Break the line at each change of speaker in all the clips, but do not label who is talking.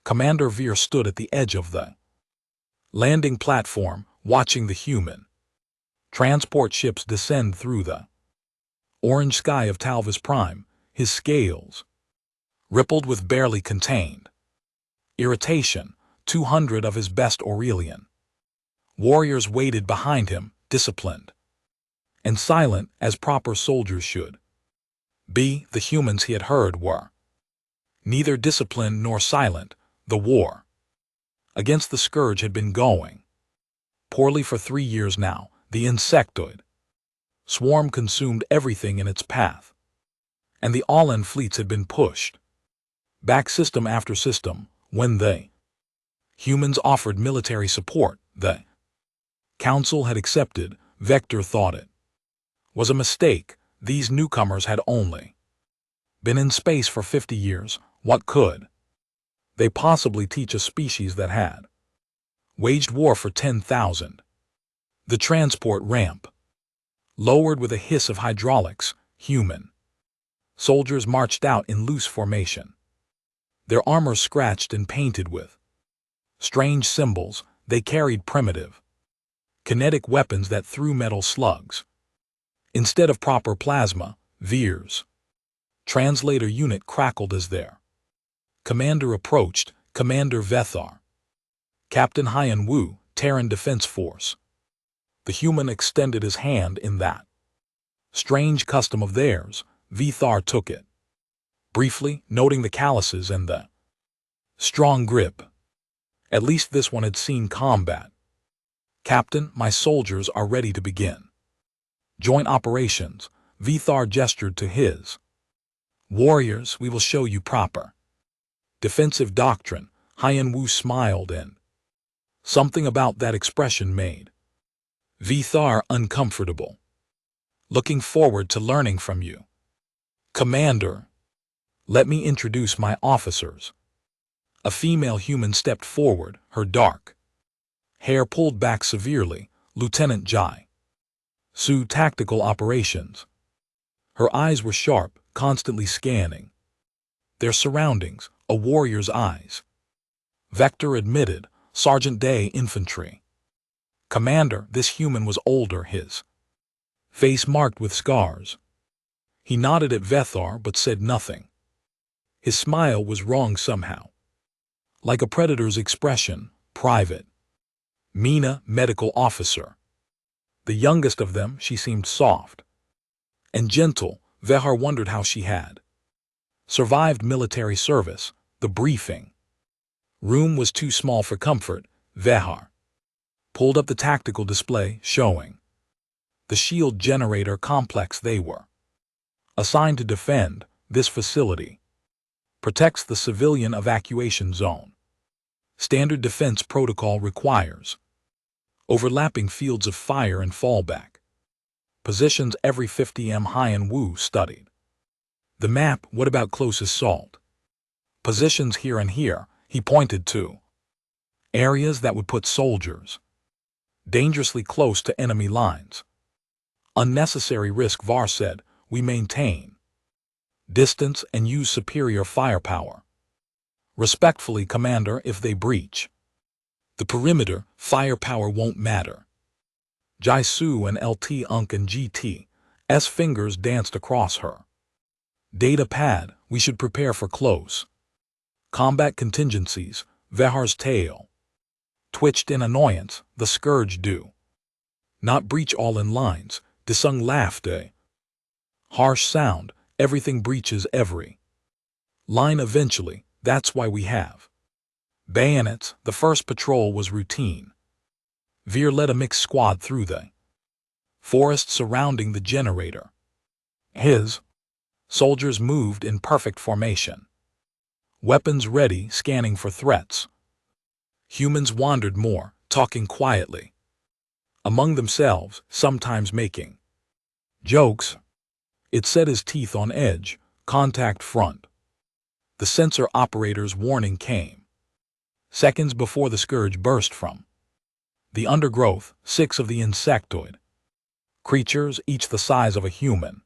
Commander Veer stood at the edge of the landing platform, watching the human transport ships descend through the orange sky of Talvis Prime. His scales rippled with barely contained irritation. 200 of his best Aurelian warriors waited behind him, disciplined and silent as proper soldiers should be. The humans he had heard were neither disciplined nor silent. The war against the scourge had been going poorly for 3 years now. The insectoid swarm consumed everything in its path, and the Allen fleets had been pushed back system after system. When the humans offered military support, the Council had accepted. Vector thought it was a mistake. These newcomers had only been in space for 50 years. What could they possibly teach a species that had waged war for 10,000? The transport ramp lowered with a hiss of hydraulics. Human soldiers marched out in loose formation, their armor scratched and painted with strange symbols. They carried primitive kinetic weapons that threw metal slugs instead of proper plasma. Veer's translator unit crackled as their commander approached. Commander Vethar, Captain Hyan Wu, Terran Defense Force. The human extended his hand in that strange custom of theirs. Vethar took it briefly, noting the calluses and the strong grip. At least this one had seen combat. Captain, my soldiers are ready to begin joint operations. Vethar gestured to his warriors. We will show you proper defensive doctrine. Hyan Wu smiled, and something about that expression made Vethar uncomfortable. Looking forward to learning from you, Commander. Let me introduce my officers. A female human stepped forward, her dark hair pulled back severely. Lieutenant Jai Su, Tactical Operations. Her eyes were sharp, constantly scanning their surroundings. A warrior's eyes. Vector admitted. Sergeant Day, Infantry. Commander, this human was older, his face marked with scars. He nodded at Vethar but said nothing. His smile was wrong somehow, like a predator's expression. Private Mina, Medical Officer. The youngest of them, she seemed soft and gentle. Vehar wondered how she had survived military service. The briefing room was too small for comfort. Vehar pulled up the tactical display, showing the shield generator complex they were assigned to defend. This facility protects the civilian evacuation zone. Standard defense protocol requires overlapping fields of fire and fallback positions every 50 m. Hyan Wu studied the map. What about close assault positions here and here? He pointed to areas that would put soldiers dangerously close to enemy lines. Unnecessary risk, Var said. We maintain distance and use superior firepower. Respectfully, Commander, if they breach the perimeter, firepower won't matter. Jaisu and LT Unk and GT's fingers danced across her data pad. We should prepare for close combat contingencies. Vehar's tail twitched in annoyance. The scourge do not breach all in lines. Desung laughed, a harsh sound. Everything breaches every line eventually. That's why we have bayonets. The first patrol was routine. Veer led a mixed squad through the forest surrounding the generator. His soldiers moved in perfect formation, weapons ready, scanning for threats. Humans wandered more, talking quietly among themselves, sometimes making jokes. It set his teeth on edge. Contact front. The sensor operator's warning came seconds before the scourge burst from the undergrowth. 6 of the insectoid creatures, each the size of a human,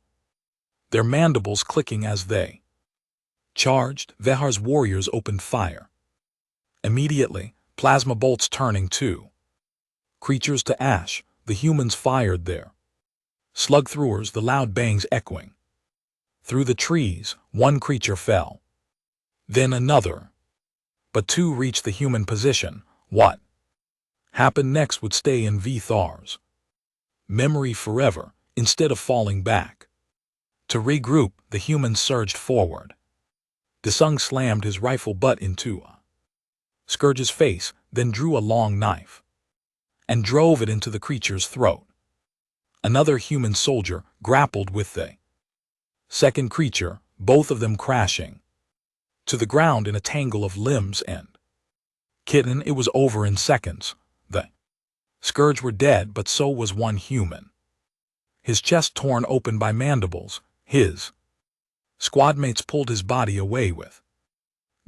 their mandibles clicking as they charged. Vehar's warriors opened fire. Immediately, plasma bolts turning to creatures to ash, the humans fired there. Slug throwers, the loud bangs echoing. Through the trees, one creature fell. Then another. But two reached the human position. What happened next would stay in Vthar's memory forever, instead of falling back. To regroup, the humans surged forward. Desung slammed his rifle butt into Scourge's face, then drew a long knife and drove it into the creature's throat. Another human soldier grappled with the second creature, both of them crashing to the ground in a tangle of limbs and kitten. It was over in seconds. The Scourge were dead, but so was one human. His chest torn open by mandibles, his squadmates pulled his body away with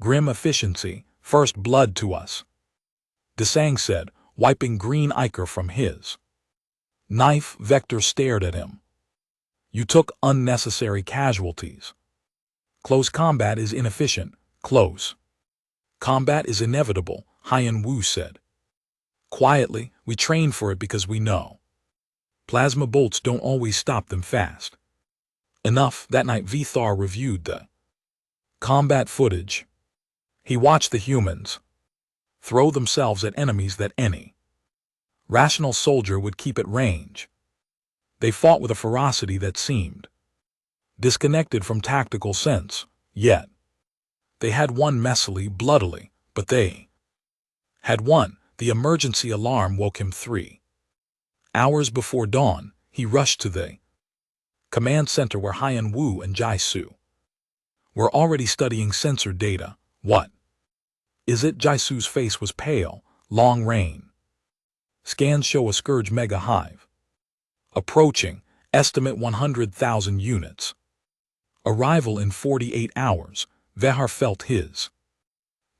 grim efficiency. First blood to us, Desang said, wiping green ichor from his knife. Vector stared at him. You took unnecessary casualties. Close combat is inefficient. Close combat is inevitable, Haiyan Wu said. Quietly, we train for it because we know plasma bolts don't always stop them fast. Enough. That night Vthar reviewed the combat footage. He watched the humans throw themselves at enemies that any rational soldier would keep at range. They fought with a ferocity that seemed disconnected from tactical sense, yet they had won messily, bloodily, but they had won. The emergency alarm woke him 3 hours before dawn. He rushed to the command center where Haiyan Wu and Jaisu were already studying sensor data. What is it? Jaisu's face was pale. Long rain scans show a Scourge mega hive approaching, estimate 100,000 units. Arrival in 48 hours. Vehar felt his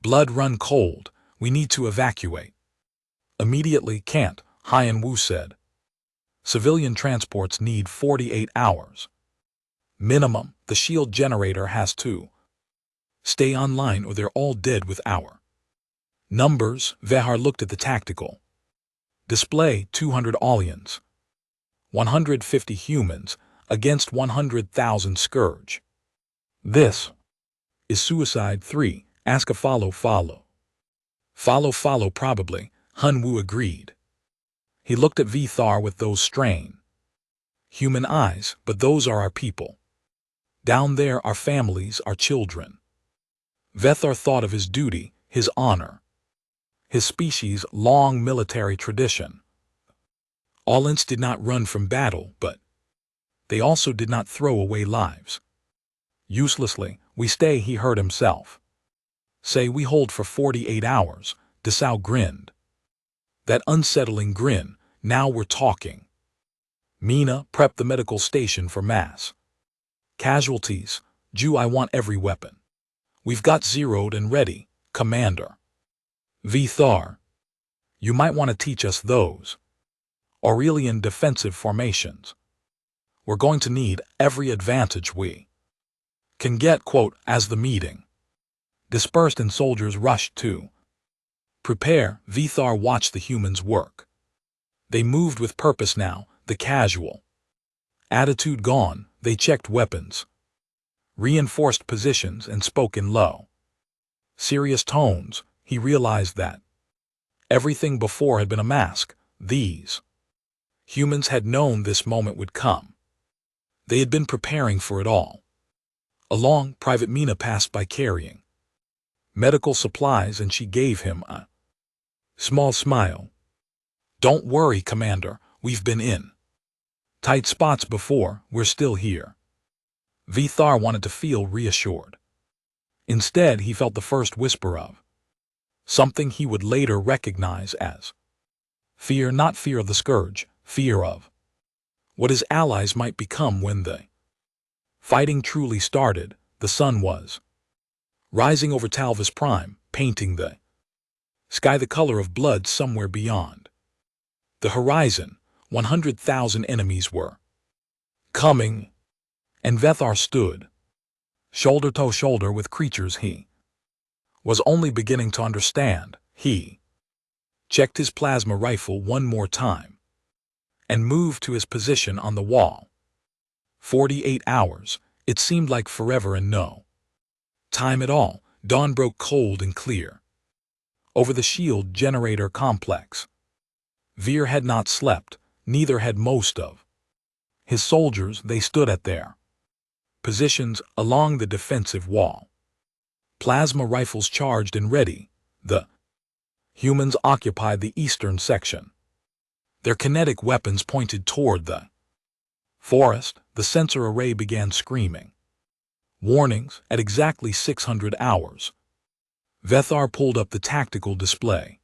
blood run cold. We need to evacuate immediately. Can't, Haiyan Wu said. Civilian transports need 48 hours minimum. The shield generator has to stay online or they're all dead with our numbers. Vehar looked at the tactical display. 200 aliens, 150 humans against 100,000 Scourge. This is suicide. 3. Ask a follow. Follow probably, Hun Wu agreed. He looked at Vthar with those strain human eyes. But those are our people. Down there, our families, our children. Vethar thought of his duty, his honor, his species' long military tradition. Alliance did not run from battle, but they also did not throw away lives uselessly. We stay, he heard himself say. We hold for 48 hours. Desau grinned. That unsettling grin. Now we're talking. Mina, prep the medical station for mass casualties. Ju, I want every weapon. We've got zeroed and ready, Commander. Vthar, you might want to teach us those Aurelian defensive formations. We're going to need every advantage we can get. Quote, as the meeting dispersed and soldiers rushed to prepare, Vthar watched the humans work. They moved with purpose now, the casual attitude gone. They checked weapons, reinforced positions, and spoke in low, serious tones. He realized that everything before had been a mask. These humans had known this moment would come. They had been preparing for it all along. Private Mina passed by carrying medical supplies, and she gave him a small smile. Don't worry, Commander, we've been in tight spots before. We're still here. Vthar wanted to feel reassured. Instead, he felt the first whisper of something he would later recognize as fear. Not fear of the Scourge, fear of what his allies might become when the fighting truly started. The sun was rising over Talvis Prime, painting the sky the color of blood. Somewhere beyond the horizon, 100,000 enemies were coming, and Vethar stood shoulder to shoulder with creatures he was only beginning to understand. He checked his plasma rifle one more time and moved to his position on the wall. 48 hours, it seemed like forever, and no time at all. Dawn broke cold and clear over the shield generator complex. Veer had not slept, neither had most of his soldiers. They stood at their positions along the defensive wall, plasma rifles charged and ready. The humans occupied the eastern section, their kinetic weapons pointed toward the forest. The sensor array began screaming warnings at exactly 600 hours. Vethar pulled up the tactical display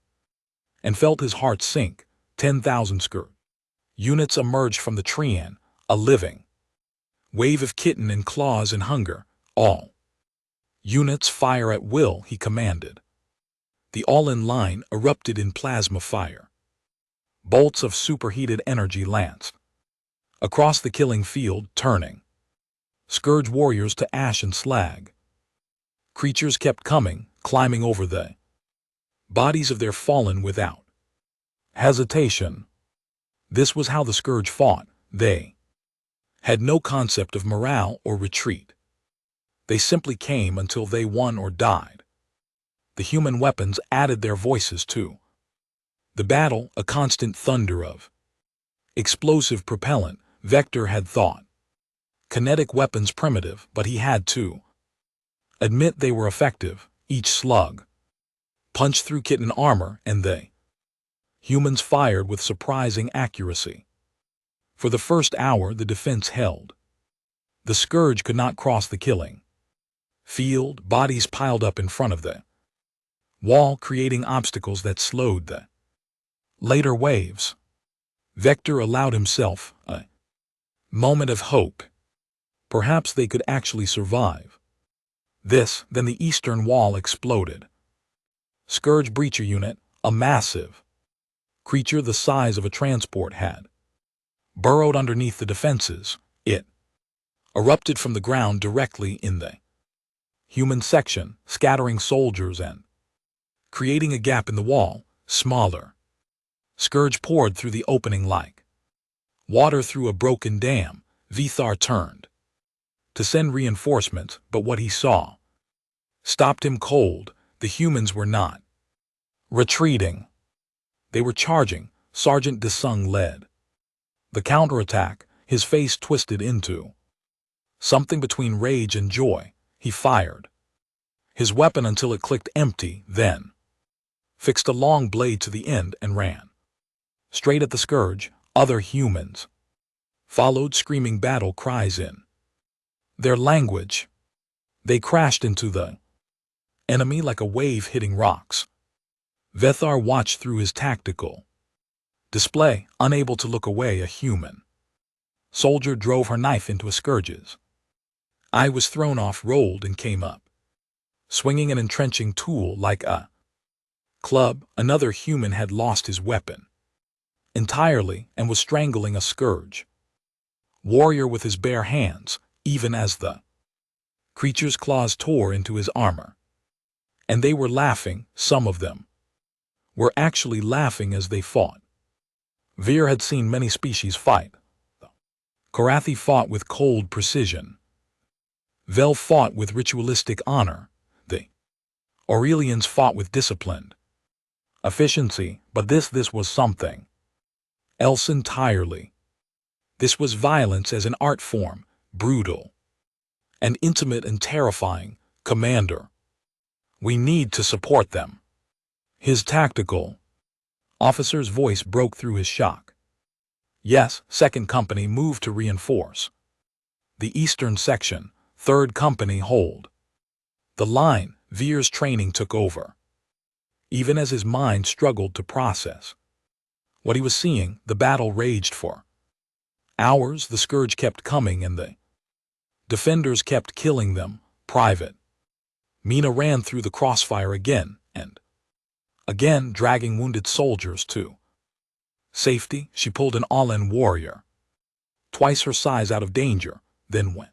and felt his heart sink. 10,000 skirt units emerged from the Trian, a living wave of kitten and claws and hunger. All units fire at will, he commanded. The all-in line erupted in plasma fire. Bolts of superheated energy lanced across the killing field, turning Scourge warriors to ash and slag. Creatures kept coming, climbing over the bodies of their fallen without hesitation. This was how the Scourge fought. They had no concept of morale or retreat. They simply came until they won or died. The human weapons added their voices to the battle, a constant thunder of explosive propellant. Vector had thought kinetic weapons primitive, but he had to admit they were effective. Each slug punched through kitten armor, and they humans fired with surprising accuracy. For the first hour, the defense held. The Scourge could not cross the killing field. Bodies piled up in front of the wall, creating obstacles that slowed the later waves. Vector allowed himself a moment of hope. Perhaps they could actually survive this. Then the eastern wall exploded. Scourge breacher unit, a massive creature the size of a transport, had burrowed underneath the defenses. It erupted from the ground directly in the human section, scattering soldiers and creating a gap in the wall, smaller. Scourge poured through the opening like water through a broken dam. Vethar turned to send reinforcements, but what he saw stopped him cold. The humans were not retreating. They were charging. Sergeant Desung led the counterattack, his face twisted into something between rage and joy. He fired his weapon until it clicked empty, then fixed a long blade to the end and ran straight at the Scourge. Other humans followed, screaming battle cries in their language. They crashed into the enemy like a wave hitting rocks. Vethar watched through his tactical display, unable to look away. A human soldier drove her knife into a Scourge's eye, was thrown off, rolled, and came up, swinging an entrenching tool like a club. Another human had lost his weapon entirely and was strangling a Scourge warrior with his bare hands, even as the creature's claws tore into his armor. And they were laughing. Some of them were actually laughing as they fought. Veer had seen many species fight. The Korathi fought with cold precision. Vel fought with ritualistic honor. The Aurelians fought with disciplined efficiency. But this was something else entirely. This was violence as an art form, brutal and intimate and terrifying. Commander, we need to support them. His tactical officer's voice broke through his shock. Yes, 2nd Company moved to reinforce the eastern section. 3rd Company hold the line. Veer's training took over. Even as his mind struggled to process what he was seeing, the battle raged for hours. The Scourge kept coming and the defenders kept killing them. Private Mina ran through the crossfire again and again, dragging wounded soldiers to safety. She pulled an all-in warrior, twice her size, out of danger, then went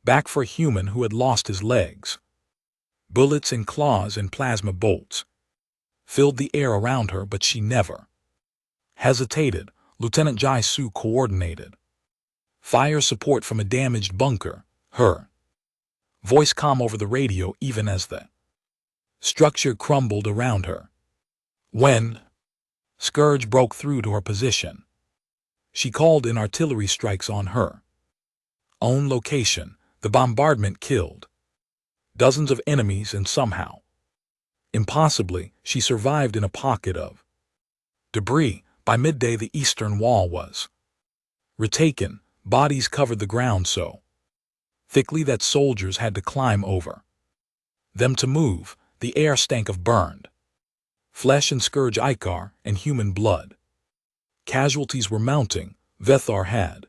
back for a human who had lost his legs. Bullets and claws and plasma bolts filled the air around her, but she never hesitated. Lieutenant Jai-Su coordinated fire support from a damaged bunker, her voice calm over the radio even as the structure crumbled around her. When Scourge broke through to her position, she called in artillery strikes on her own location. The bombardment killed dozens of enemies, and somehow, impossibly, she survived in a pocket of debris. By midday, the eastern wall was retaken. Bodies covered the ground so thickly that soldiers had to climb over them to move. The air stank of burned flesh and Scourge ichor and human blood. Casualties were mounting. Vethar had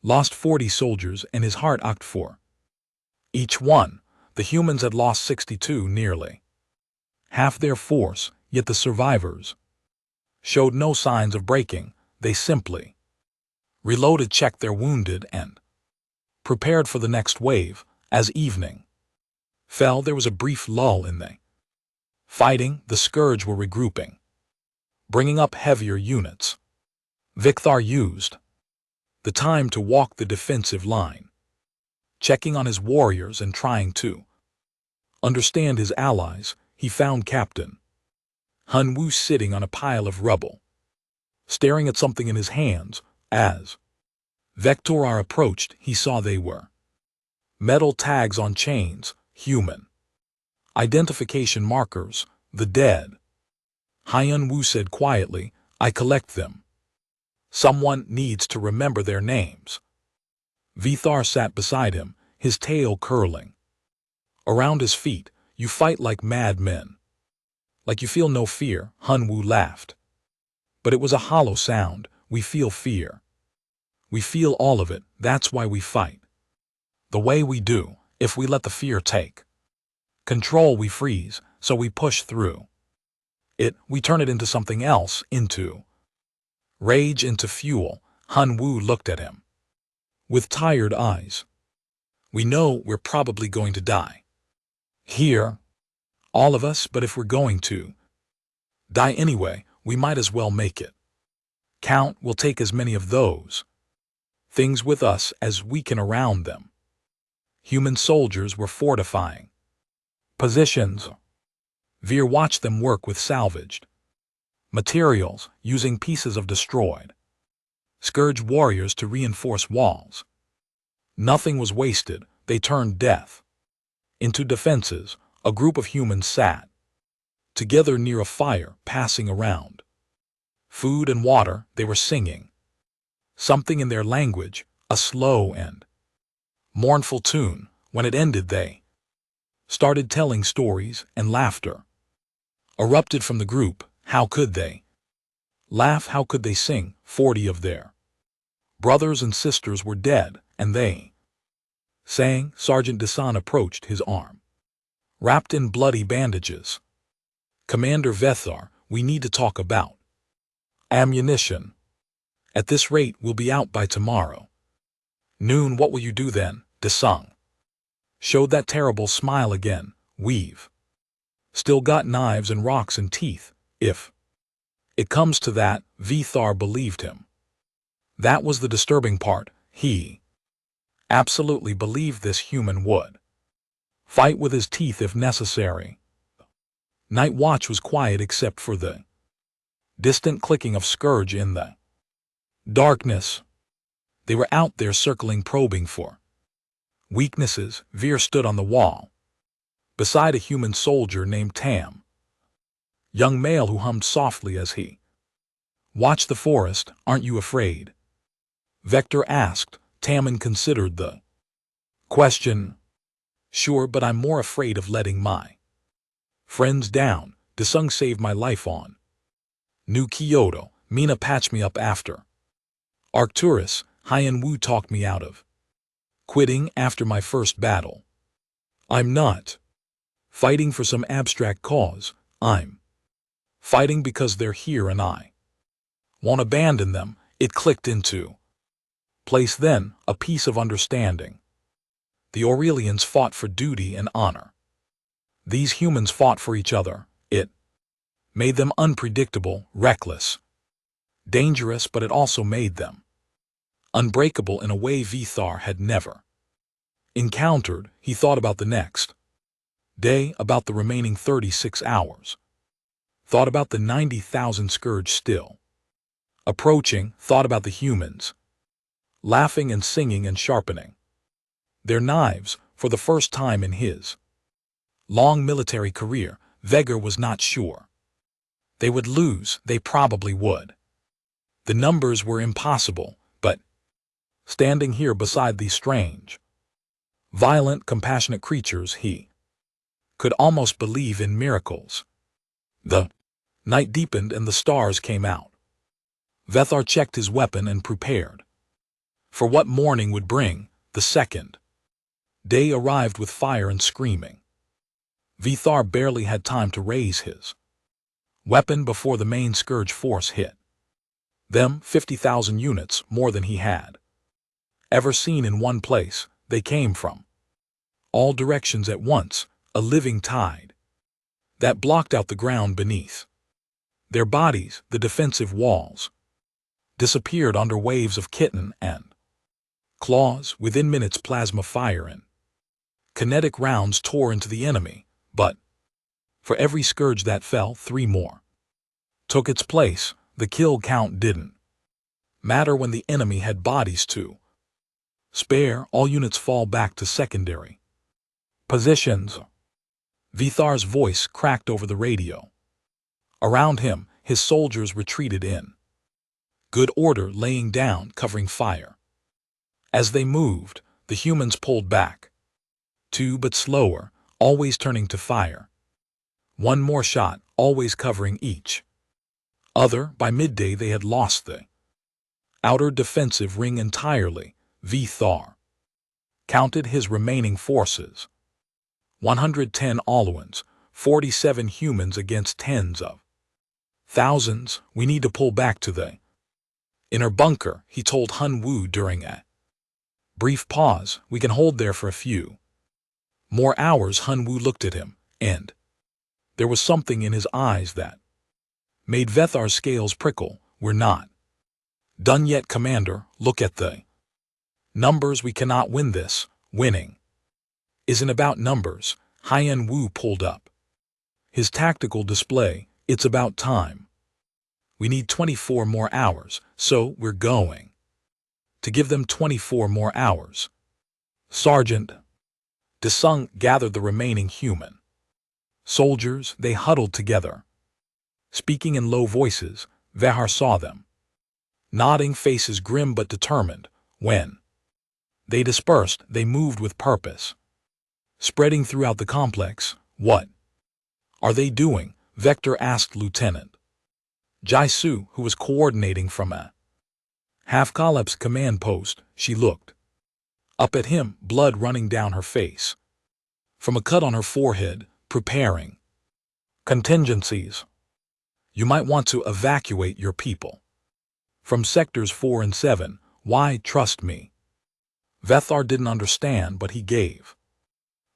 lost 40 soldiers, and his heart ached for each one. The humans had lost 62, nearly half their force, yet the survivors showed no signs of breaking. They simply reloaded, checked their wounded, and prepared for the next wave. As evening fell, there was a brief lull in the fighting. The Scourge were regrouping, bringing up heavier units. Vethar used the time to walk the defensive line, checking on his warriors and trying to understand his allies. He found Captain Hunwoo sitting on a pile of rubble, staring at something in his hands. As Vector approached, he saw they were metal tags on chains, human identification markers. The dead. Hunwoo said quietly, "I collect them. Someone needs to remember their names." Vethar sat beside him, his tail curling around his feet. "You fight like madmen. Like you feel no fear." Hunwoo laughed. But it was a hollow sound. "We feel fear. We feel all of it. That's why we fight the way we do. If we let the fear take control, we freeze. So we push through it. We turn it into something else, into rage, into fuel." Hunwoo looked at him with tired eyes. "We know we're probably going to die here, all of us, but if we're going to die anyway, we might as well make it count. We'll take as many of those things with us as we can around them." Human soldiers were fortifying positions. Veer watched them work with salvaged materials, using pieces of destroyed Scourge warriors to reinforce walls. Nothing was wasted. They turned death into defenses. A group of humans sat together near a fire, passing around food and water. They were singing something in their language, a slow and mournful tune. When it ended, they started telling stories, and laughter erupted from the group. How could they laugh? How could they sing? 40 of their brothers and sisters were dead, and they sang. Sergeant Desan approached, his arm wrapped in bloody bandages. "Commander Vethar, we need to talk about ammunition. At this rate, we'll be out by tomorrow noon. What will you do then?" Desang showed that terrible smile again. "We've still got knives and rocks and teeth. If it comes to that." Vethar believed him. That was the disturbing part. He absolutely believed this human would fight with his teeth if necessary. Night watch was quiet except for the distant clicking of Scourge in the darkness. They were out there circling, probing for weaknesses. Veer stood on the wall beside a human soldier named Tam, young male who hummed softly as he watched the forest. "Aren't you afraid?" Vector asked. Tammin considered the question. "Sure, but I'm more afraid of letting my friends down. Desung saved my life on New Kyoto. Mina patched me up after Arcturus. Hunwoo talked me out of quitting after my first battle. I'm not fighting for some abstract cause. I'm fighting because they're here and I won't abandon them." It clicked into place then, a piece of understanding. The Aurelians fought for duty and honor. These humans fought for each other. It made them unpredictable, reckless, dangerous, but it also made them unbreakable in a way Vthar had never encountered. He thought about the next day, about the remaining 36 hours, thought about the 90,000 scourge still approaching, thought about the humans laughing and singing and sharpening their knives for the first time in his long military career. Vegard was not sure they would lose. They probably would. The numbers were impossible, but standing here beside these strange, violent, compassionate creatures, he could almost believe in miracles. The night deepened and the stars came out. Vethar checked his weapon and prepared for what morning would bring. The second day arrived with fire and screaming. Vthar barely had time to raise his weapon before the main scourge force hit them. 50,000 units, more than he had ever seen in one place. They came from all directions at once, a living tide that blocked out the ground beneath their bodies. The defensive walls disappeared under waves of kitten and claws. Within minutes, plasma fire and kinetic rounds tore into the enemy, but for every scourge that fell, 3 more took its place. The kill count didn't matter when the enemy had bodies to spare. All units fall back to secondary positions. Vthar's voice cracked over the radio. Around him, his soldiers retreated in good order, laying down, covering fire. As they moved, the humans pulled back, too, but slower, always turning to fire. One more shot, always covering each other. By midday, they had lost the outer defensive ring entirely. Vthar counted his remaining forces. 110 Alloans, 47 humans against tens of thousands. We need to pull back to the inner bunker, he told Hun Wu during a brief pause. We can hold there for a few more hours. Hun Wu looked at him, and there was something in his eyes that made Vethar's scales prickle. We're not done yet, Commander. Look at the numbers. We cannot win this. Winning isn't about numbers. Hien Wu pulled up his tactical display. It's about time. We need 24 more hours, so we're going to give them 24 more hours. Sergeant Desung gathered the remaining human soldiers. They huddled together, speaking in low voices. Vehar saw them, nodding, faces grim but determined. When they dispersed, they moved with purpose, spreading throughout the complex. What are they doing? Vector asked Lieutenant Jaisu, who was coordinating from a half-collapse command post. She looked up at him, blood running down her face from a cut on her forehead. Preparing contingencies. You might want to evacuate your people from sectors 4 and 7. Why? Trust me. Vethar didn't understand, but he gave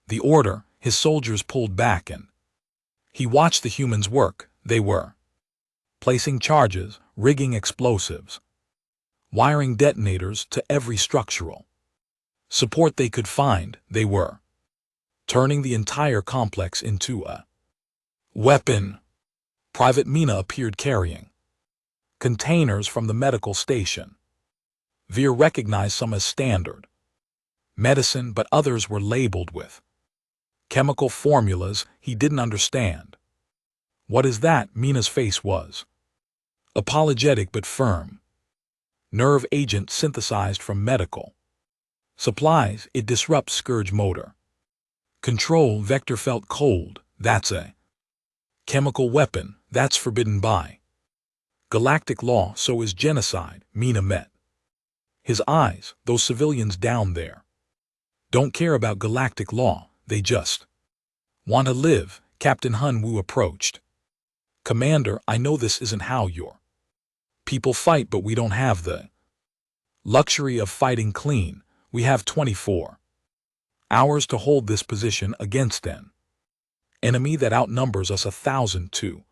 the order. His soldiers pulled back and he watched the humans work. They were placing charges, rigging explosives, wiring detonators to every structural support they could find. They were turning the entire complex into a weapon. Private Mina appeared carrying containers from the medical station. Veer recognized some as standard medicine, but others were labeled with chemical formulas he didn't understand. What is that? Mina's face was apologetic but firm. Nerve agent synthesized from medical supplies. It disrupts scourge motor control. Vector felt cold. That's a chemical weapon. That's forbidden by galactic law. So is genocide. Mina met his eyes. Those civilians down there don't care about galactic law. They just want to live. Captain Hun Wu approached. Commander, I know this isn't how your people fight, but we don't have the luxury of fighting clean. We have 24 hours to hold this position against an Enemy that outnumbers us 1,000 to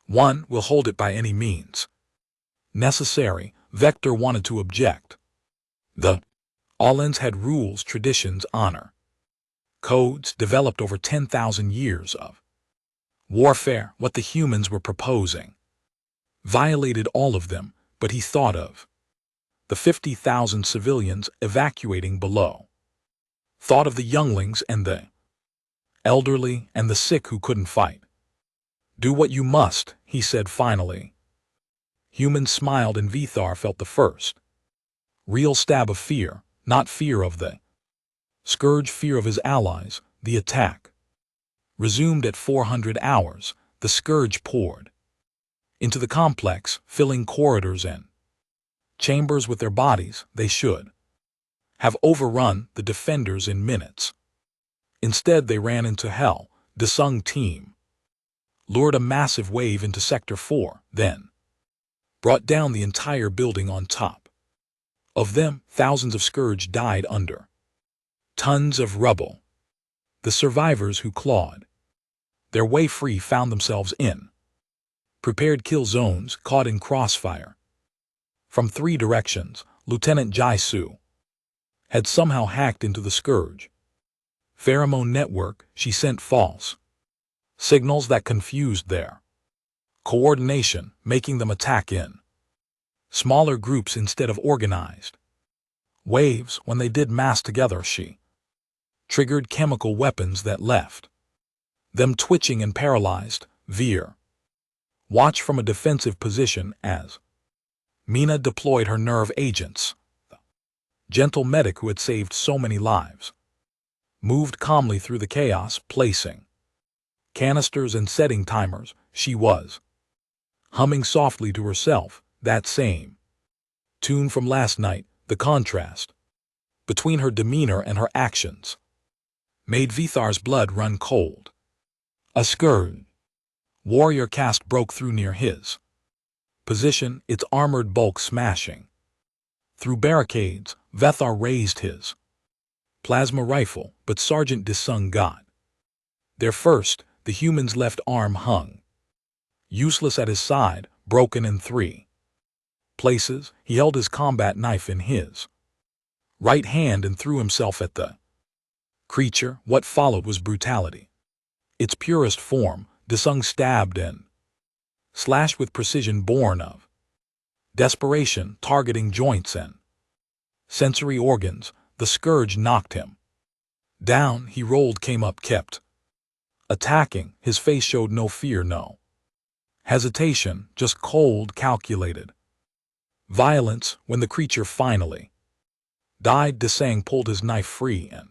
1 will hold it by any means necessary. Vector wanted to object. The Allens had rules, traditions, honor, codes developed over 10,000 years of warfare. What the humans were proposing violated all of them, but he thought of the 50,000 civilians evacuating below, thought of the younglings and the elderly and the sick who couldn't fight. Do what you must, he said finally. Humans smiled and Vithar felt the first real stab of fear, not fear of the scourge, fear of his allies. The attack resumed at 400 hours. The scourge poured into the complex, filling corridors and chambers with their bodies. They should have overrun the defenders in minutes. Instead, they ran into hell. The Sung team lured a massive wave into Sector 4, then brought down the entire building on top of them. Thousands of Scourge died under tons of rubble. The survivors who clawed their way free found themselves in prepared kill zones, caught in crossfire from 3 directions. Lieutenant Jai-Su had somehow hacked into the Scourge pheromone network. She sent false signals that confused their coordination, making them attack in smaller groups instead of organized waves. When they did mass together, she triggered chemical weapons that left them twitching and paralyzed. Veer watched from a defensive position as Mina deployed her nerve agents. The gentle medic who had saved so many lives moved calmly through the chaos, placing canisters and setting timers. She was humming softly to herself, that same tune from last night. The contrast between her demeanor and her actions made Vithar's blood run cold. A Scourge warrior caste broke through near his position, its armored bulk smashing through barricades. Vethar raised his plasma rifle, but Sergeant Disung got there first. The human's left arm hung useless at his side, broken in 3 places. He held his combat knife in his right hand and threw himself at the creature. What followed was brutality, its purest form. Disung stabbed and slashed with precision born of desperation, targeting joints and sensory organs. The Scourge knocked him down. He rolled, came up, kept attacking. His face showed no fear, no hesitation, just cold, calculated violence. When the creature finally died, Desang pulled his knife free and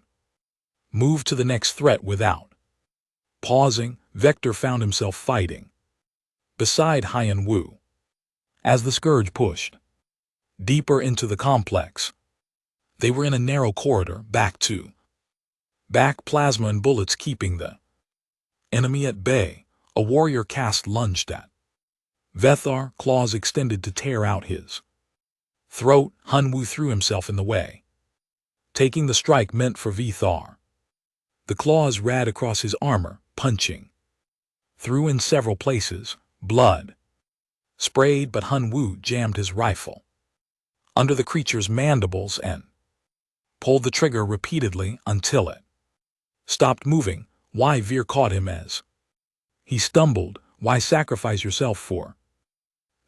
moved to the next threat without pausing. Vector found himself fighting beside Haiyan Wu as the Scourge pushed deeper into the complex. They were in a narrow corridor, back to back, plasma and bullets keeping the enemy at bay. A warrior caste lunged at Vethar, claws extended to tear out his throat. Hunwu threw himself in the way, taking the strike meant for Vethar. The claws rad across his armor, punching through in several places. Blood sprayed, but Hunwu jammed his rifle under the creature's mandibles and pulled the trigger repeatedly until it stopped moving. Why? Veer caught him as he stumbled. Why sacrifice yourself for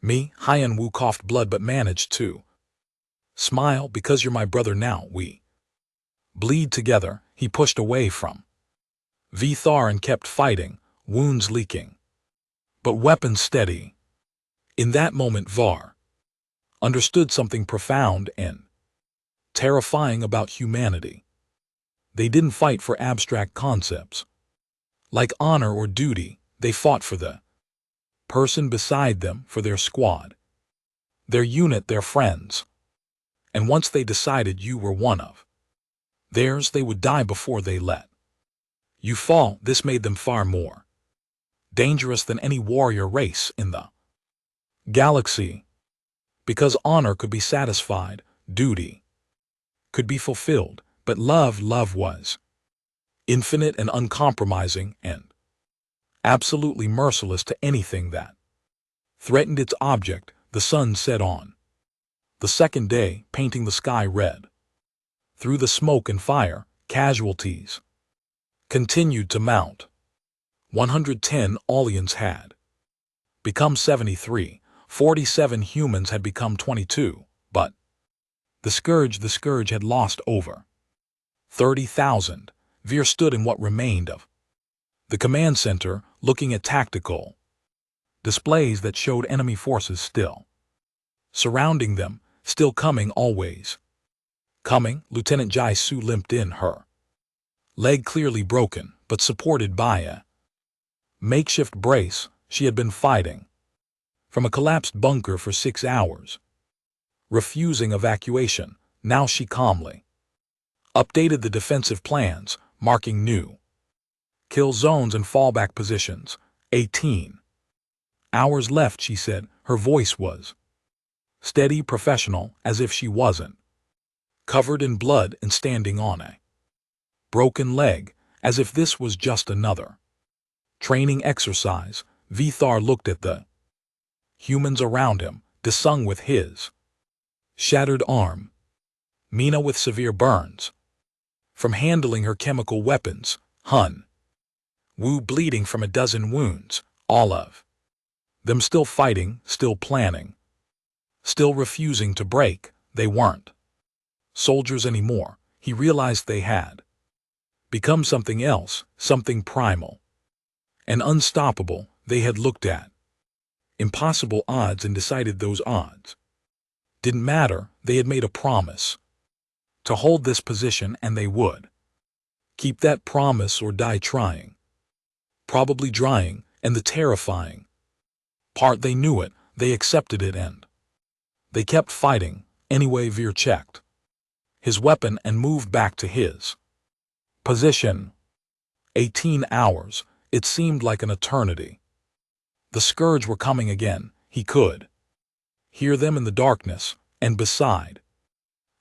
me? Haiyan Wu coughed blood but managed to smile. Because you're my brother now. We bleed together. He pushed away from Vethar and kept fighting, wounds leaking, but weapons steady. In that moment, Var understood something profound and terrifying about humanity. They didn't fight for abstract concepts like honor or duty. They fought for the person beside them, for their squad, their unit, their friends. And once they decided you were one of theirs, they would die before they let you fall. This made them far more dangerous than any warrior race in the galaxy, because honor could be satisfied, duty could be fulfilled, but love was infinite and uncompromising, and absolutely merciless to anything that threatened its object. The sun set on the second day, painting the sky red. Through the smoke and fire, casualties continued to mount. 110 aliens had become 73, 47 humans had become 22, but the Scourge had lost over 30,000. Veer stood in what remained of the command center, looking at tactical displays that showed enemy forces still surrounding them, still coming, always coming. Lieutenant Jai-Su limped in, her leg clearly broken, but supported by a makeshift brace. She had been fighting from a collapsed bunker for 6 hours, refusing evacuation. Now she calmly updated the defensive plans, marking new kill zones and fallback positions. 18 hours left, she said. Her voice was steady, professional, as if she wasn't covered in blood and standing on a broken leg, as if this was just another training exercise. Vithar looked at the humans around him, Desung with his shattered arm, Mina with severe burns from handling her chemical weapons, Hun Wu bleeding from a dozen wounds, all of them still fighting, still planning, still refusing to break. They weren't soldiers anymore. He realized they had become something else, something primal and unstoppable. They had looked at impossible odds and decided those odds didn't matter. They had made a promise to hold this position, and they would keep that promise or die trying, probably drying. And the terrifying part, they knew it, they accepted it, and they kept fighting. Anyway, Veer checked his weapon and moved back to his position. 18 hours. It seemed like an eternity. The Scourge were coming again. He could hear them in the darkness, and beside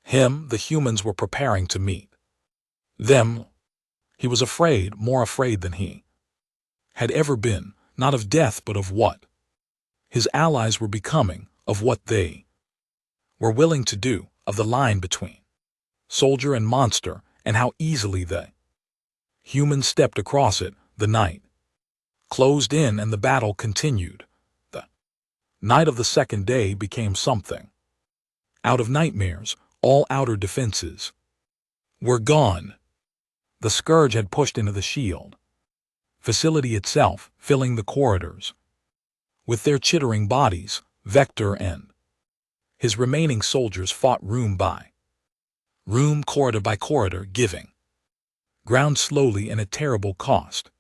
him, the humans were preparing to meet them. He was afraid, more afraid than he had ever been, not of death but of what his allies were becoming, of what they were willing to do, of the line between soldier and monster, and how easily the humans stepped across it. The night closed in and the battle continued. The night of the second day became something out of nightmares. All outer defenses were gone. The Scourge had pushed into the shield facility itself, filling the corridors with their chittering bodies. Vector and his remaining soldiers fought room by room, corridor by corridor, giving ground slowly and at terrible cost.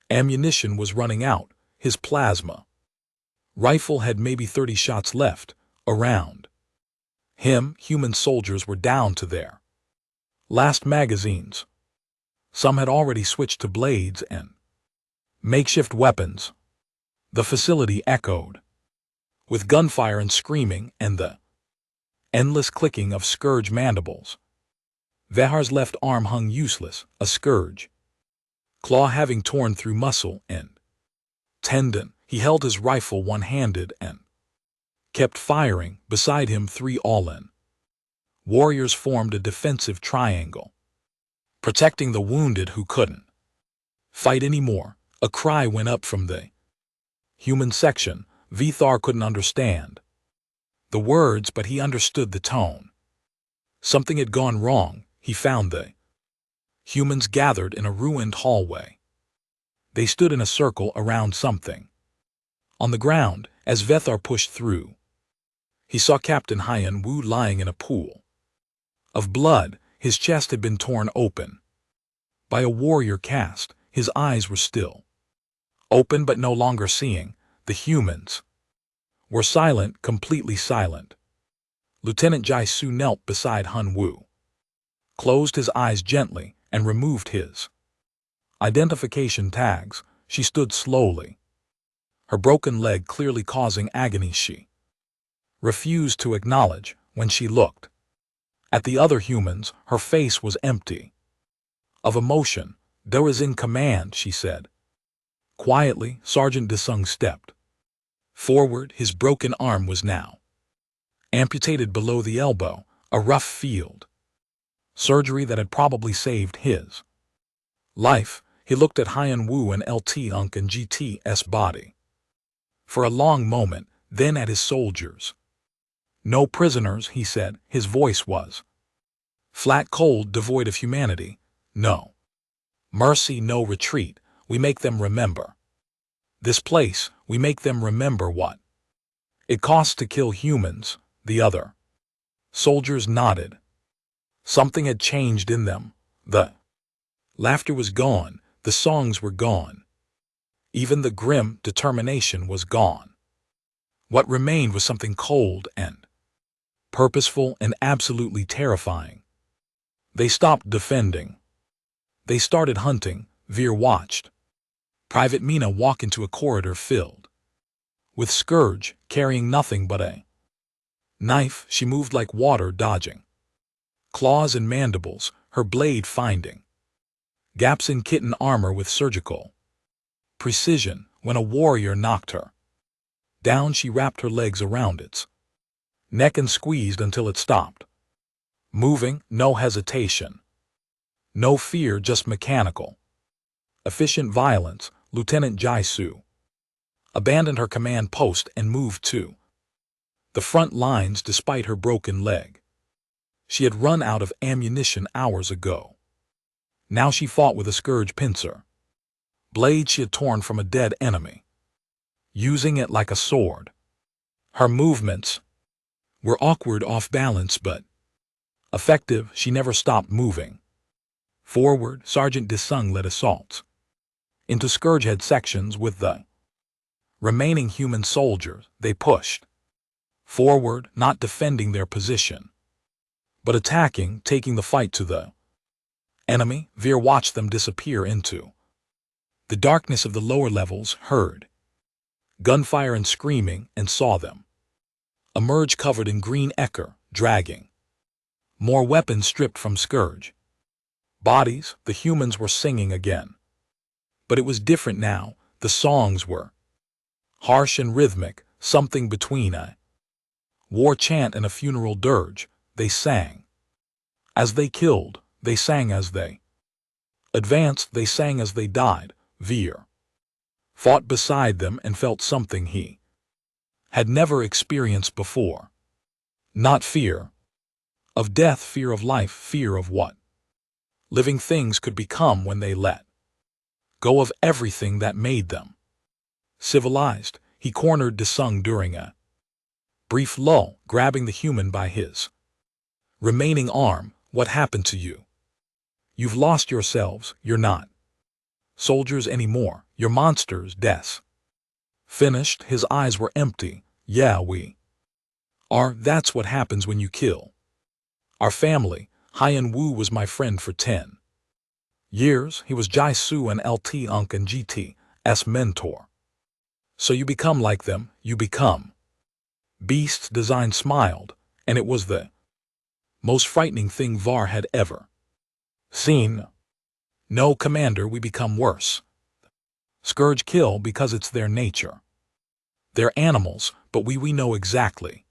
Ammunition was running out. His plasma rifle had maybe 30 shots left. Around him, human soldiers were down to their last magazines. Some had already switched to blades and makeshift weapons. The facility echoed with gunfire and screaming and the endless clicking of Scourge mandibles. Vehar's left arm hung useless, a Scourge claw having torn through muscle and tendon. He held his rifle one-handed and kept firing. Beside him, 3 All-In warriors formed a defensive triangle, protecting the wounded who couldn't fight anymore. A cry went up from the human section. Vithar couldn't understand the words, but he understood the tone. Something had gone wrong. He found the humans gathered in a ruined hallway. They stood in a circle around something on the ground. As Vethar pushed through, he saw Captain Hyan Wu lying in a pool of blood. His chest had been torn open by a warrior cast. His eyes were still open but no longer seeing. The humans were silent, completely silent. Lieutenant Jai-Su knelt beside Hun Wu, closed his eyes gently, and removed his identification tags. She stood slowly, her broken leg clearly causing agony. She refused to acknowledge. When she looked at the other humans, her face was empty of emotion. "There is in command," she said Quietly, Sergeant DeSung stepped forward. His broken arm was now amputated below the elbow, a rough field. Surgery that had probably saved his life. He looked at Hyan Wu and LT Unk and GT's body for a long moment, then at his soldiers. No prisoners, he said. His voice was flat, cold, devoid of humanity. No mercy, no retreat. We make them remember this place. We make them remember what it costs to kill humans. The other soldiers nodded. Something had changed in them. The laughter was gone. The songs were gone. Even the grim determination was gone. What remained was something cold and purposeful and absolutely terrifying. They stopped defending. They started hunting. Veer watched Private Mina walk into a corridor filled with Scourge, carrying nothing but a knife. She moved like water, dodging claws and mandibles, her blade finding gaps in kitten armor with surgical precision. When a warrior knocked her down, she wrapped her legs around its neck and squeezed until it stopped moving. No hesitation, no fear, just mechanical, efficient violence. Lieutenant Jai-Su abandoned her command post and moved to the front lines despite her broken leg. She had run out of ammunition hours ago. Now she fought with a Scourge pincer blade she had torn from a dead enemy, using it like a sword. Her movements were awkward, off balance, but effective. She never stopped moving forward. Sergeant DeSung led assaults into Scourgehead sections with the remaining human soldiers. They pushed forward, not defending their position, but attacking, taking the fight to the enemy. Veer watched them disappear into the darkness of the lower levels, heard gunfire and screaming, and saw them emerge covered in green ichor, dragging more weapons stripped from Scourge bodies. The humans were singing again. But it was different now. The songs were harsh and rhythmic, something between a war chant and a funeral dirge. They sang as they killed. They sang as they advanced. They sang as they died. Veer fought beside them and felt something he had never experienced before. Not fear of death, fear of life, fear of what living things could become when they let go of everything that made them civilized. He cornered DeSung during a brief lull, grabbing the human by his remaining arm. What happened to you? You've lost yourselves. You're not soldiers anymore. You're monsters. Des finished. His eyes were empty. Yeah, we are. That's what happens when you kill our family. Hyan Wu was my friend for 10 years. He was Jai-Su and LT Unk and GT's mentor. So you become like them. You become beasts. Design smiled, and it was the most frightening thing Var had ever seen. No, Commander, we become worse. Scourge kill because it's their nature. They're animals, but we know exactly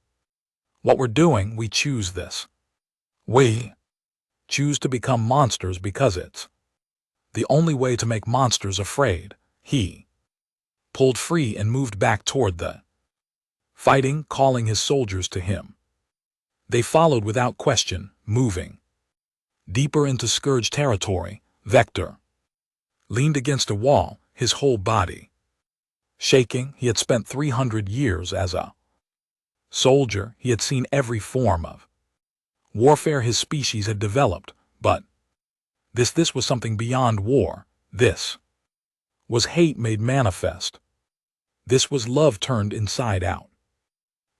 what we're doing. We choose this. We choose to become monsters because it's the only way to make monsters afraid. He pulled free and moved back toward the fighting, calling his soldiers to him. They followed without question, moving deeper into Scourge territory. Vector leaned against a wall, his whole body shaking. He had spent 300 years as a soldier. He had seen every form of warfare his species had developed, but this was something beyond war. This was hate made manifest. This was love turned inside out,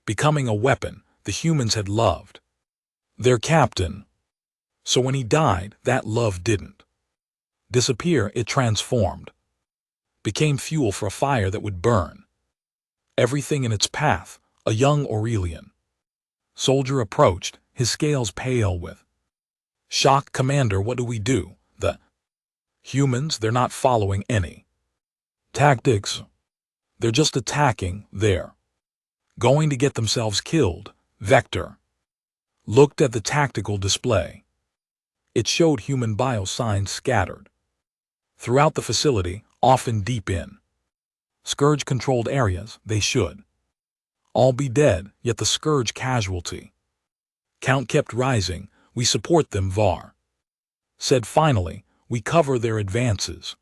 becoming a weapon. The humans had loved their captain. So when he died, that love didn't disappear. It transformed, became fuel for a fire that would burn everything in its path. A young Aurelian soldier approached, his scales pale with shock. Commander, what do we do? The humans, they're not following any Tactics. They're just attacking, they're going to get themselves killed. Vector looked at the tactical display. It showed human biosigns scattered throughout the facility, often deep in Scourge-controlled areas. They should all be dead, yet the Scourge casualty count kept rising. We support them, Var said finally. We cover their advances.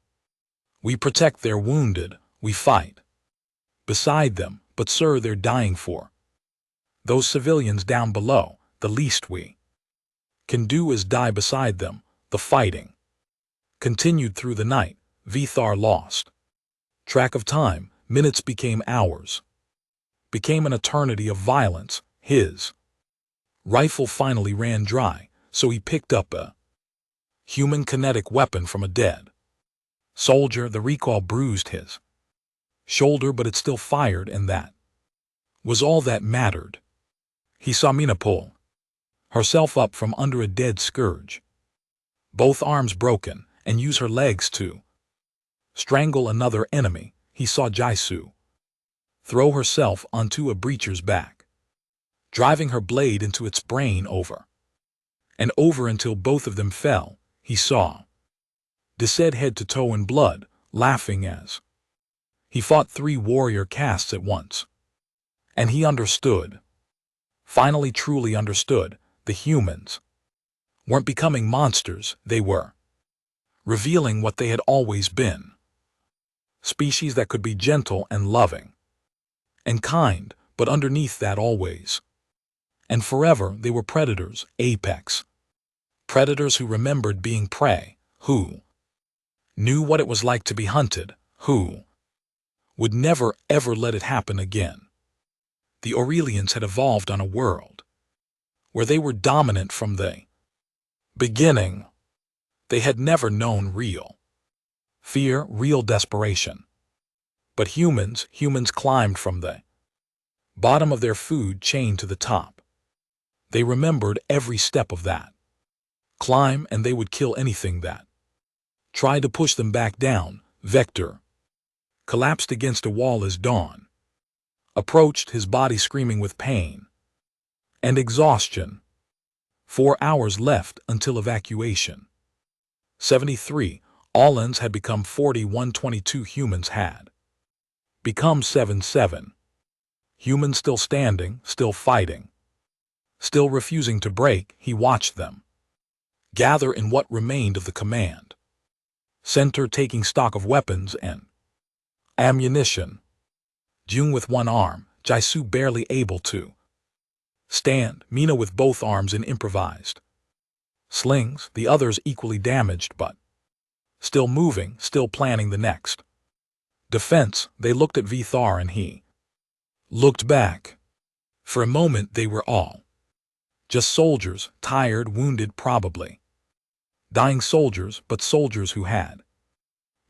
We protect their wounded. We fight beside them. But sir, they're dying for those civilians down below. The least we can do is die beside them. The fighting continued through the night. Vithar lost track of time. Minutes became hours, became an eternity of violence. His rifle finally ran dry, so he picked up a human kinetic weapon from a dead soldier. The recoil bruised his shoulder, but it still fired, and that was all that mattered. He saw Mina pull herself up from under a dead Scourge, both arms broken, and use her legs to strangle another enemy. He saw Jaisu throw herself onto a breacher's back, driving her blade into its brain over and over until both of them fell. He saw Desed head to toe in blood, laughing as he fought 3 warrior castes at once. And he understood, finally truly understood. The humans weren't becoming monsters. They were revealing what they had always been. Species that could be gentle and loving and kind, but underneath that always and forever they were predators, apex predators who remembered being prey, who knew what it was like to be hunted, who would never ever let it happen again. The Aurelians had evolved on a world where they were dominant from the beginning. They had never known real fear, real desperation. But humans climbed from the bottom of their food chain to the top. They remembered every step of that climb, and they would kill anything that tried to push them back down. Vector collapsed against a wall as dawn approached, his body screaming with pain and exhaustion. 4 hours left until evacuation. 73 Allans had become 4122 humans had become 77. Humans still standing, still fighting, still refusing to break. He watched them gather in what remained of the command center, taking stock of weapons and ammunition. Jung with one arm, Jaisu barely able to stand, Mina with both arms in improvised slings, the others equally damaged but still moving, still planning the next defense. They looked at Vithar and he looked back. For a moment they were all just soldiers, tired, wounded, probably dying soldiers, but soldiers who had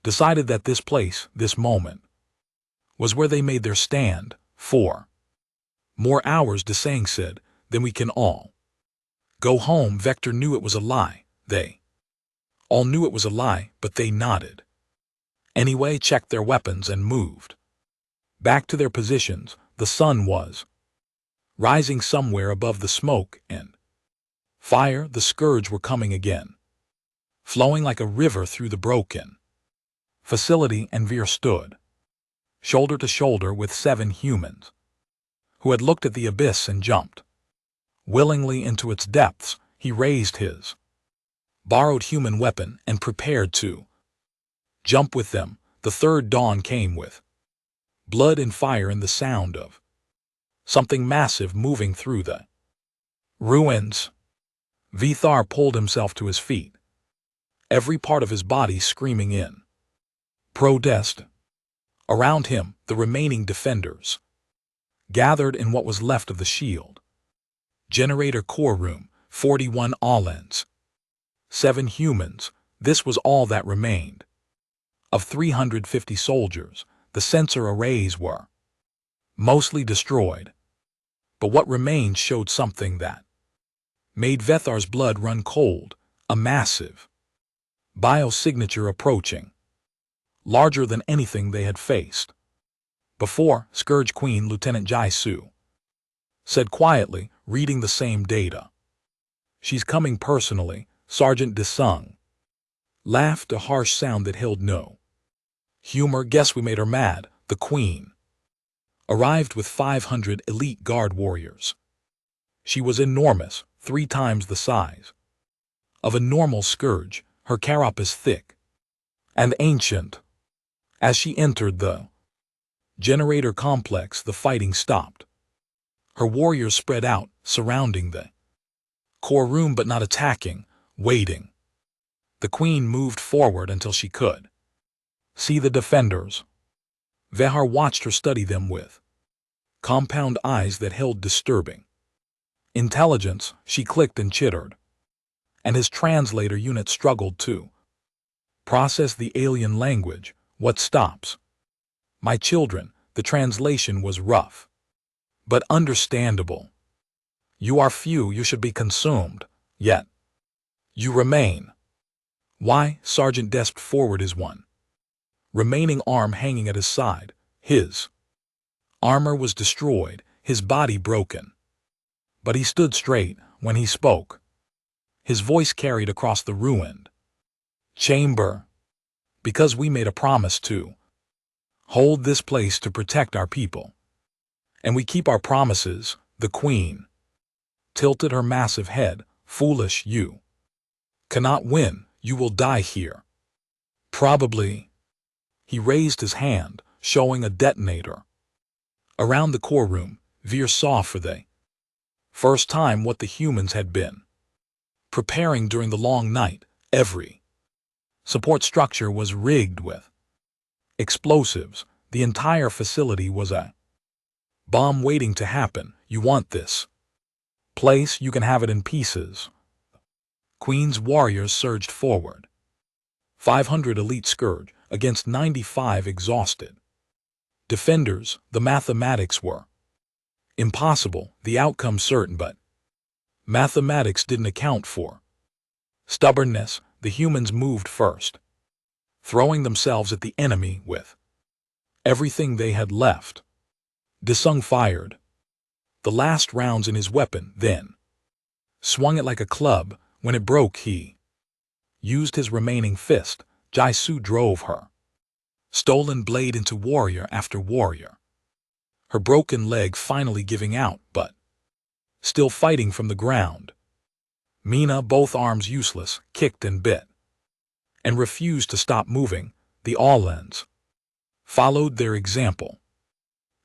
decided that this place, this moment, was where they made their stand. 4 more hours, Desang said, then we can all go home. Vector knew it was a lie. They all knew it was a lie, but they nodded anyway, checked their weapons, and moved back to their positions. The sun was rising somewhere above the smoke and fire. The Scourge were coming again, flowing like a river through the broken facility, and Veer stood shoulder to shoulder with 7 humans who had looked at the abyss and jumped willingly into its depths. He raised his borrowed human weapon and prepared to jump with them. The third dawn came with blood and fire and the sound of something massive moving through the ruins. Vithar pulled himself to his feet, every part of his body screaming in protest. Around him, the remaining defenders gathered in what was left of the shield generator core room. 41 Allans, 7 humans. This was all that remained of 350 soldiers. The sensor arrays were mostly destroyed, but what remained showed something that made Vethar's blood run cold. A massive biosignature approaching. larger than anything they had faced before. Scourge Queen Lieutenant Jai-Su said quietly, reading the same data. "She's coming personally." Sergeant Desung laughed, a harsh sound that held no humor. "Guess we made her mad." The Queen arrived with 500 elite guard warriors. She was enormous, 3 times the size of a normal scourge, her carapace thick and ancient. As she entered the generator complex, the fighting stopped. Her warriors spread out, surrounding the core room but not attacking, waiting. The Queen moved forward until she could see the defenders. Vehar watched her study them with compound eyes that held disturbing intelligence. She clicked and chittered, and his translator unit struggled to process the alien language. "What stops my children?" The translation was rough, but understandable. "You are few, you should be consumed, yet you remain." "Why?" Sergeant Desp forward, his one remaining arm hanging at his side. His armor was destroyed, his body broken. But he stood straight when he spoke. His voice carried across the ruined chamber. "Because we made a promise to hold this place to protect our people. And we keep our promises." The Queen tilted her massive head. "Foolish, you cannot win. You will die here. Probably." He raised his hand, showing a detonator. Around the core room, Veer saw for the first time what the humans had been preparing during the long night. Every support structure was rigged with explosives. The entire facility was a bomb waiting to happen. "You want this place, you can have it in pieces." Queen's warriors surged forward. 500 elite scourge against 95 exhausted defenders. The mathematics were impossible, the outcome certain, but mathematics didn't account for stubbornness. The humans moved first, throwing themselves at the enemy with everything they had left. Desung fired the last rounds in his weapon, then swung it like a club. When it broke, he used his remaining fist. Jai-Su drove her stolen blade into warrior after warrior, her broken leg finally giving out, but still fighting from the ground. Mina, both arms useless, kicked and bit, and refused to stop moving. The Allens followed their example.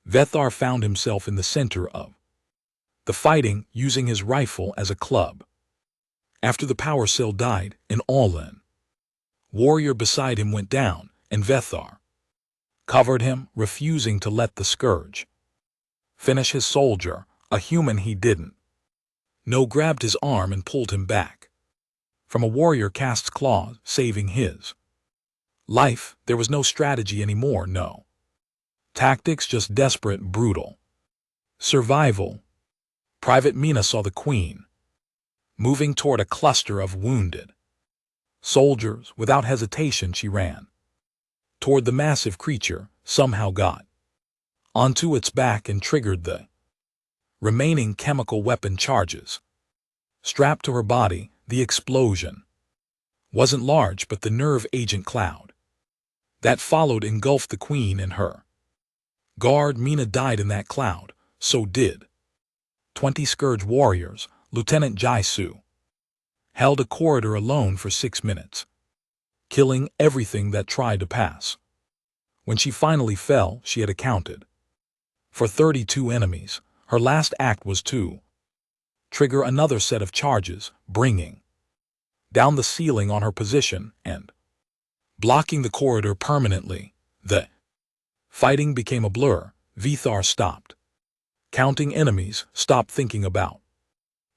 Vethar found himself in the center of the fighting, using his rifle as a club. After the power cell died, an Allen warrior beside him went down, and Vethar covered him, refusing to let the scourge finish his soldier. A human he didn't know grabbed his arm and pulled him back from a warrior cast's claws, saving his life. There was no strategy anymore, no tactics, just desperate, brutal survival. Private Mina saw the Queen moving toward a cluster of wounded soldiers. Without hesitation, she ran toward the massive creature, somehow got onto its back and triggered the remaining chemical weapon charges. Strapped to her body, the explosion wasn't large, but the nerve agent cloud that followed engulfed the Queen and her guard. Mina died in that cloud, so did 20 Scourge warriors. Lieutenant Jai-Su held a corridor alone for 6 minutes, killing everything that tried to pass. When she finally fell, she had accounted for 32 enemies. Her last act was to trigger another set of charges, bringing down the ceiling on her position and blocking the corridor permanently. The fighting became a blur. Vethar stopped counting enemies, stopped thinking about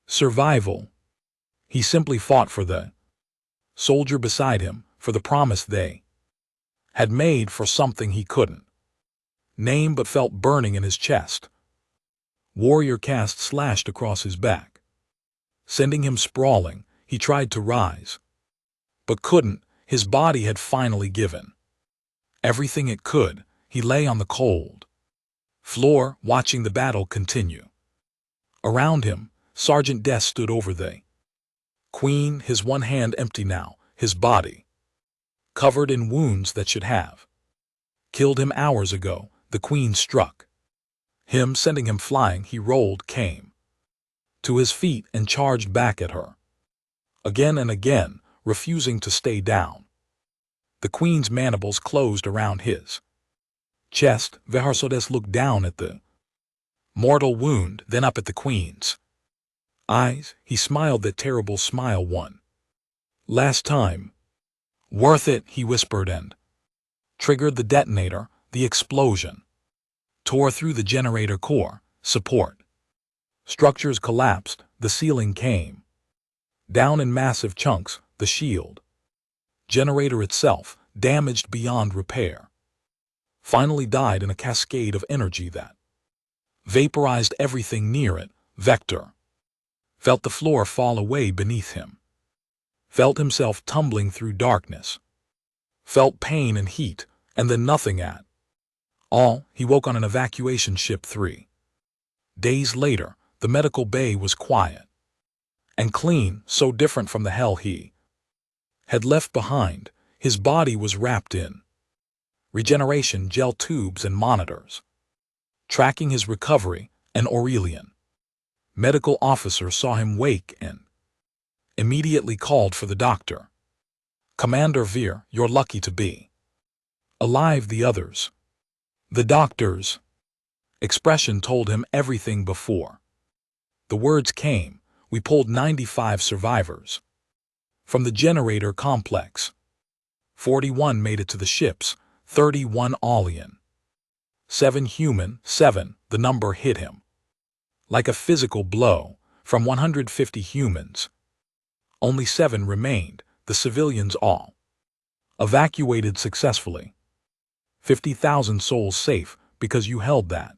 survival. He simply fought for the soldier beside him, for the promise they had made, for something he couldn't name but felt burning in his chest. Warrior caste slashed across his back, sending him sprawling. He tried to rise, but couldn't. His body had finally given Everything it could, he lay on the cold floor, watching the battle continue. Around him, Sergeant Des stood over the Queen, his one hand empty now, his body covered in wounds that should have killed him hours ago. The Queen struck him, sending him flying. He rolled, came to his feet, and charged back at her. Again and again, refusing to stay down. The Queen's mandibles closed around his chest. Versodes looked down at the mortal wound, then up at the Queen's eyes. He smiled that terrible smile. One last time. Worth it, he whispered, and triggered the detonator. The explosion tore through the generator core. Support structures collapsed. The ceiling came down in massive chunks. The shield generator itself, damaged beyond repair, finally died in a cascade of energy that vaporized everything near it. Vector felt the floor fall away beneath him, felt himself tumbling through darkness, felt pain and heat, and then nothing at all. He woke on an evacuation ship 3 days later. The medical bay was quiet and clean, so different from the hell he had left behind. His body was wrapped in regeneration gel tubes and monitors, tracking his recovery. An Aurelian medical officer saw him wake and immediately called for the doctor. Commander Veer, you're lucky to be alive. The others. The doctor's expression told him everything before the words came. We pulled 95 survivors from the generator complex. 41 made it to the ships, 31 alien, 7 human, 7. The number hit him like a physical blow. From 150 humans, only 7 remained. The civilians all evacuated successfully. 50,000 souls safe because you held that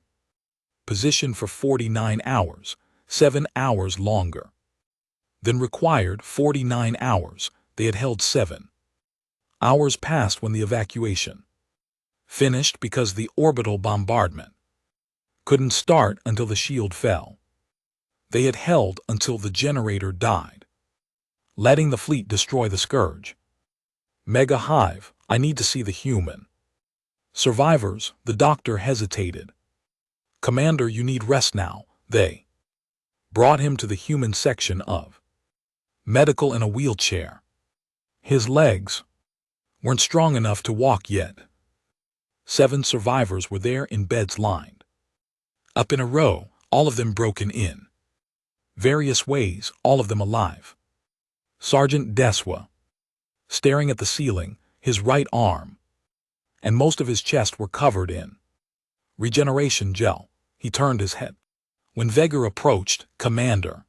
position for 49 hours, 7 hours longer than required. 49 hours. They had held 7 hours past when the evacuation finished because the orbital bombardment couldn't start until the shield fell. They had held until the generator died, letting the fleet destroy the Scourge. Mega Hive, I need to see the human survivors. The doctor hesitated. Commander, you need rest now. They brought him to the human section of medical in a wheelchair. His legs weren't strong enough to walk yet. 7 survivors were there in beds lined up in a row, all of them broken in various ways, all of them alive. Sergeant Deswa, staring at the ceiling, his right arm and most of his chest were covered in regeneration gel. He turned his head. When Veger approached, Commander.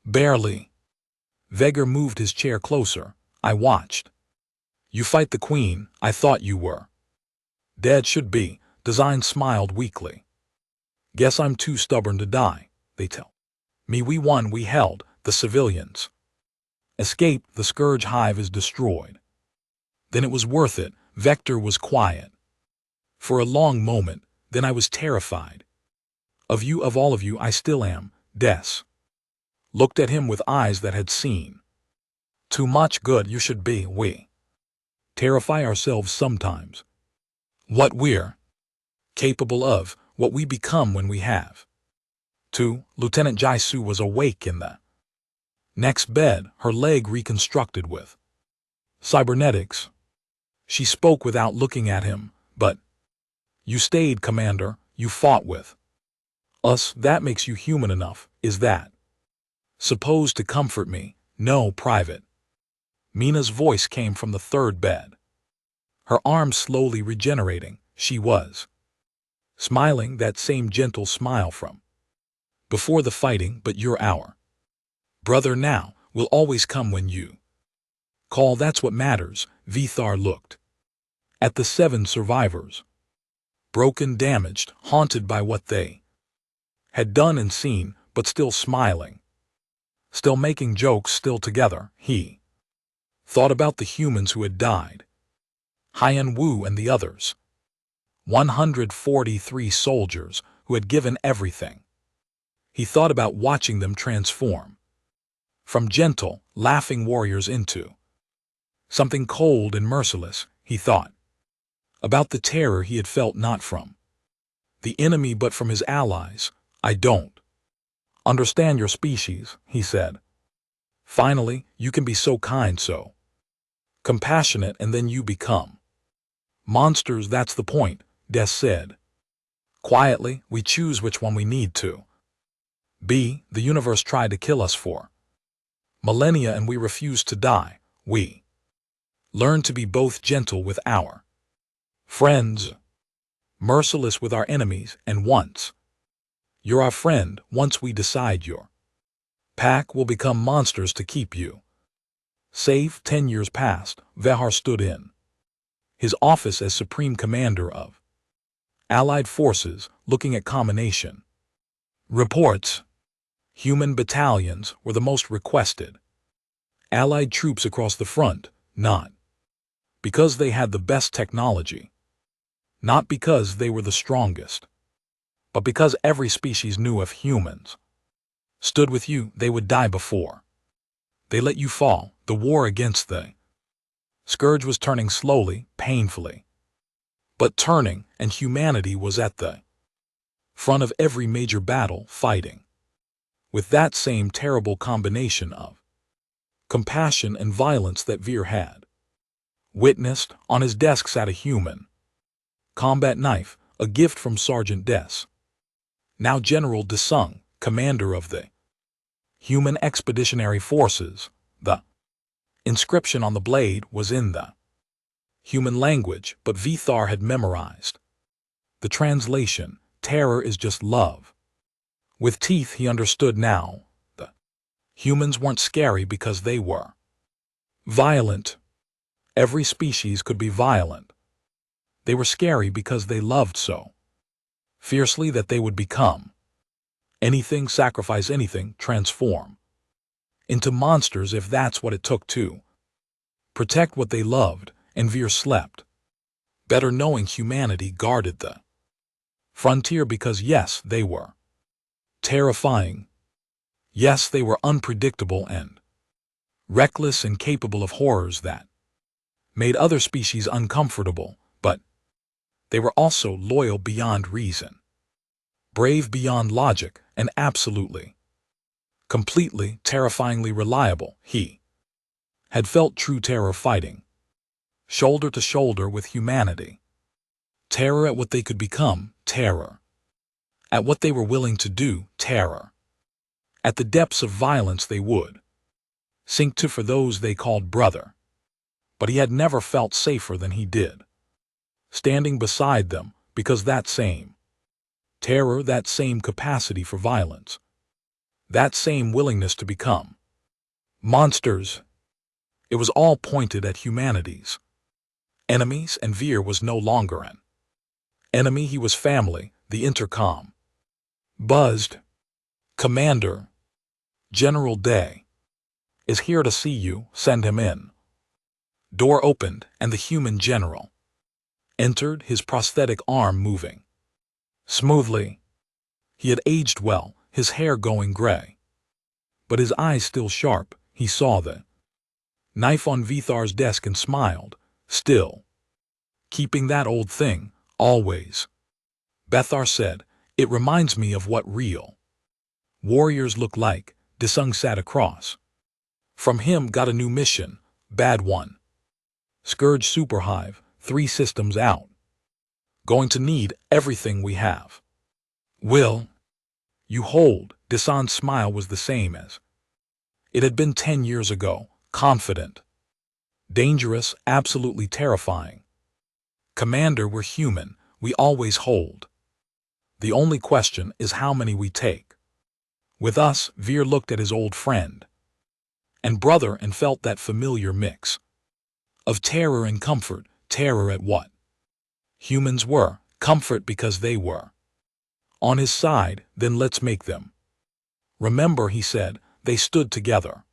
Barely. Veger moved his chair closer. I watched. You fight the Queen. I thought you were dead. Should be. Design smiled weakly. Guess I'm too stubborn to die. They tell me we won. We held. The civilians escaped. The Scourge Hive is destroyed. Then it was worth it. Vector was quiet for a long moment. Then I was terrified of you, of all of you. I still am. Des looked at him with eyes that had seen too much. Good, you should be. We terrify ourselves sometimes. What we're capable of, what we become when we have to. Lieutenant Jaisu was awake in the next bed, her leg reconstructed with cybernetics. She spoke without looking at him. But you stayed, Commander. You fought with us. That makes you human enough. Is that supposed to comfort me? No, Private. Mina's voice came from the third bed, her arms slowly regenerating. She was smiling, that same gentle smile from before the fighting. But you're our brother now. Will always come when you call. That's what matters. Vithar looked at the 7 survivors, broken, damaged, haunted by what they had done and seen, but still smiling, still making jokes, still together. He thought about the humans who had died Hien Wu and the others. 143 soldiers who had given everything. He thought about watching them transform. From gentle, laughing warriors into something cold and merciless, he thought. About the terror he had felt not from the enemy but from his allies. I don't understand your species, he said. Finally, you can be so kind, so compassionate, and then you become monsters. That's the point, Des said. Quietly, we choose which one we need to be. The universe tried to kill us for millennia and we refused to die. We learned to be both gentle with our friends, merciless with our enemies, and once you're our friend, once we decide your pack will become monsters to keep you safe. 10 years passed. Vehar stood in his office as Supreme Commander of Allied Forces, looking at combination reports. Human battalions were the most requested Allied troops across the front, not because they had the best technology, not because they were the strongest, but because every species knew if humans stood with you, they would die before they let you fall. The war against the scourge was turning slowly, painfully, but turning, and humanity was at the front of every major battle, fighting with that same terrible combination of compassion and violence that Veer had witnessed. On his desk sat a human combat knife, a gift from Sergeant Des, now General Desung, commander of the Human Expeditionary Forces. The inscription on the blade was in the human language, but Vithar had memorized the translation. Terror is just love. With teeth, he understood now. The humans weren't scary because they were violent. Every species could be violent. They were scary because they loved so fiercely that they would become anything, sacrifice anything, transform into monsters if that's what it took to protect what they loved. And Veer slept better knowing humanity guarded the frontier because yes, they were terrifying. Yes, they were unpredictable and reckless and capable of horrors that made other species uncomfortable, but they were also loyal beyond reason, brave beyond logic, and absolutely, completely, terrifyingly reliable. He had felt true terror fighting shoulder to shoulder with humanity. Terror at what they could become, terror at what they were willing to do, terror at the depths of violence they would sink to for those they called brother. But he had never felt safer than he did standing beside them, because that same terror, that same capacity for violence, that same willingness to become monsters, it was all pointed at humanity's enemies, and Veer was no longer an enemy, he was family. The intercom buzzed. Commander, General Day is here to see you, send him in. Door opened, and the human general entered, his prosthetic arm moving smoothly. He had aged well, his hair going gray, but his eyes still sharp. He saw the knife on Vithar's desk and smiled, still keeping that old thing, always. Bethar said, it reminds me of what real warriors look like. Desung sat across from him, got a new mission, bad one. Scourge Superhive, 3 systems out. Going to need everything we have. Will you hold? Desung's smile was the same as it had been 10 years ago, confident, dangerous, absolutely terrifying. Commander, we're human, we always hold. The only question is how many we take with us. Veer looked at his old friend and brother and felt that familiar mix of terror and comfort. Terror at what humans were, comfort because they were on his side. Then let's make them remember, he said. They stood together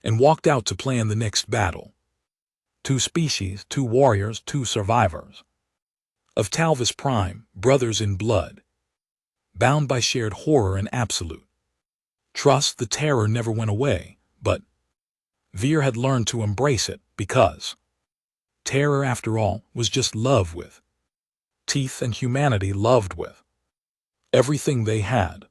and walked out to plan the next battle. Two species, two warriors, two survivors. Of Talvis Prime, brothers in blood. Bound by shared horror and absolute trust, the terror never went away, but Veer had learned to embrace it because terror, after all, was just love with teeth, and humanity loved with everything they had.